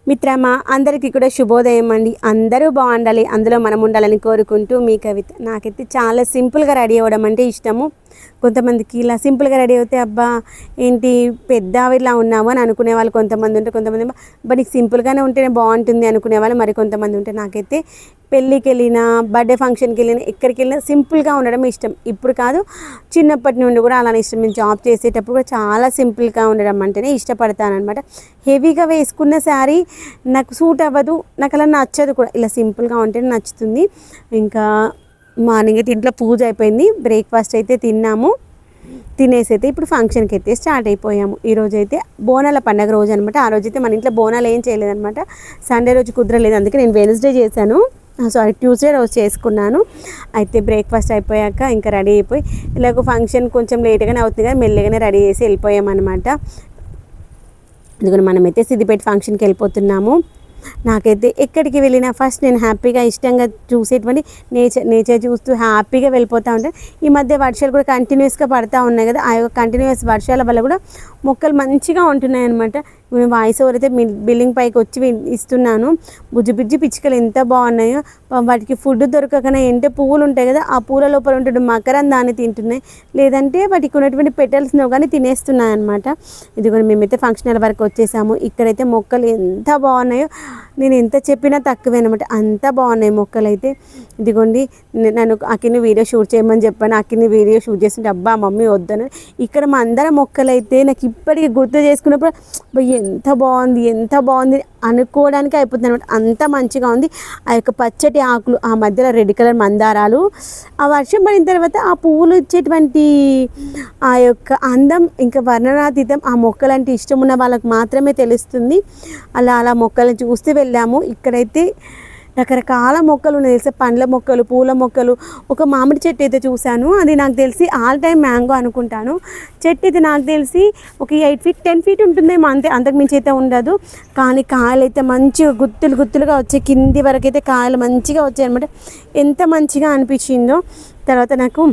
మిత్రమా అందరికీ కూడా శుభోదయం అండి. అందరూ బాగుండాలి, అందులో మనం ఉండాలని కోరుకుంటూ మీ కవిత. నాకైతే చాలా సింపుల్గా రెడీ అవ్వడం అంటే ఇష్టము. కొంతమందికి ఇలా సింపుల్గా రెడీ అవుతే అబ్బా ఏంటి పెద్ద ఇలా ఉన్నాము అని అనుకునే వాళ్ళు కొంతమంది ఉంటే, కొంతమంది అబ్బా నీకు సింపుల్గానే ఉంటేనే బాగుంటుంది అనుకునే వాళ్ళు మరి కొంతమంది ఉంటే. నాకైతే పెళ్ళికి వెళ్ళినా, బర్త్డే ఫంక్షన్కి వెళ్ళినా, ఎక్కడికి వెళ్ళినా సింపుల్గా ఉండడం ఇష్టం. ఇప్పుడు కాదు, చిన్నప్పటి నుండి కూడా అలానే ఇష్టం. నేను జాబ్ చేసేటప్పుడు కూడా చాలా సింపుల్గా ఉండడం అంటేనే ఇష్టపడతాను అనమాట. హెవీగా వేసుకున్న శారీ నాకు సూట్ అవ్వదు, నాకు అలా నచ్చదు కూడా. ఇలా సింపుల్గా ఉంటేనే నచ్చుతుంది. ఇంకా మార్నింగ్ అయితే ఇంట్లో పూజ అయిపోయింది, బ్రేక్ఫాస్ట్ అయితే తిన్నాము. తినేసి అయితే ఇప్పుడు ఫంక్షన్కి అయితే స్టార్ట్ అయిపోయాము. ఈరోజు అయితే బోనాల పండగ రోజు అనమాట. ఆ రోజైతే మన ఇంట్లో బోనాలు ఏం చేయలేదన్నమాట. సండే రోజు కుదరలేదు, అందుకే నేను వెన్స్డే చేశాను, ట్యూస్డే రోజు చేసుకున్నాను. అయితే బ్రేక్ఫాస్ట్ అయిపోయాక ఇంకా రెడీ అయిపోయి, ఇలాగ ఫంక్షన్ కొంచెం లేట్గానే అవుతుంది కదా, మెల్లిగానే రెడీ చేసి వెళ్ళిపోయామన్నమాట. ఎందుకంటే మనమైతే సిద్దిపేట ఫంక్షన్కి వెళ్ళిపోతున్నాము. నాకైతే ఎక్కడికి వెళ్ళినా ఫస్ట్ నేను హ్యాపీగా ఇష్టంగా చూసేటువంటి నేచర్ చూస్తూ హ్యాపీగా వెళ్ళిపోతూ ఉంటాను. ఈ మధ్య వర్షాలు కూడా కంటిన్యూస్గా పడుతూ ఉన్నాయి కదా, ఆ యొక్క కంటిన్యూస్ వర్షాల వల్ల కూడా మొక్కలు మంచిగా ఉంటున్నాయి అనమాట. వాయిస్ ఓవర్ అయితే బిల్డింగ్ పైకి వచ్చి ఇస్తున్నాను. బుజ్జి పిచ్చుకలు ఎంత బాగున్నాయో. వాటికి ఫుడ్ దొరకకనే ఏంటంటే పువ్వులు ఉంటాయి కదా, ఆ పూల లోపల ఉంటే మకరందాన్ని తింటున్నాయి, లేదంటే వాటికి ఉన్నటువంటి పెటల్స్ను కానీ తినేస్తున్నాయి అనమాట. ఇదిగోండి మేమైతే ఫంక్షన్ హాల్ వరకు వచ్చేసాము. ఇక్కడైతే మొక్కలు ఎంత బాగున్నాయో, నేను ఎంత చెప్పినా తక్కువే అనమాట, అంత బాగున్నాయి మొక్కలు అయితే. ఇదిగోండి నన్ను అక్కిని వీడియో షూట్ చేయమని చెప్పాను. అక్కిని వీడియో షూట్ చేస్తుంటే అబ్బా మమ్మీ వద్దను. ఇక్కడ మా అందరం మొక్కలు అయితే నాకు ఇప్పటికీ గుర్తు చేసుకున్నప్పుడు ఎంత బాగుంది అనుకోవడానికి అయిపోతుంది అనమాట. అంత మంచిగా ఉంది. ఆ యొక్క పచ్చటి ఆకులు, ఆ మధ్యలో రెడ్ కలర్ మందారాలు, ఆ వర్షం పడిన తర్వాత ఆ పువ్వులు ఇచ్చేటువంటి ఆ యొక్క అందం ఇంకా వర్ణనాతీతం. ఆ మొక్కలంటే ఇష్టం ఉన్న వాళ్ళకి మాత్రమే తెలుస్తుంది. అలా మొక్కలను చూస్తూ వెళ్ళాము. ఇక్కడైతే రకరకాల మొక్కలు ఉన్నాయి తెలుసా, పండ్ల మొక్కలు, పూల మొక్కలు. ఒక మామిడి చెట్టు అయితే చూశాను, అది నాకు తెలిసి ఆల్ టైమ్ మ్యాంగో అనుకుంటాను. చెట్టు అయితే నాకు తెలిసి ఒక 8 feet 10 feet ఉంటుందేమో, అంతకు మించి అయితే ఉండదు. కానీ కాయలు అయితే మంచిగా గుత్తులుగా వచ్చాయి, కింది వరకు అయితే కాయలు మంచిగా వచ్చాయి అనమాట. ఎంత మంచిగా అనిపించిందో. తర్వాత నాకు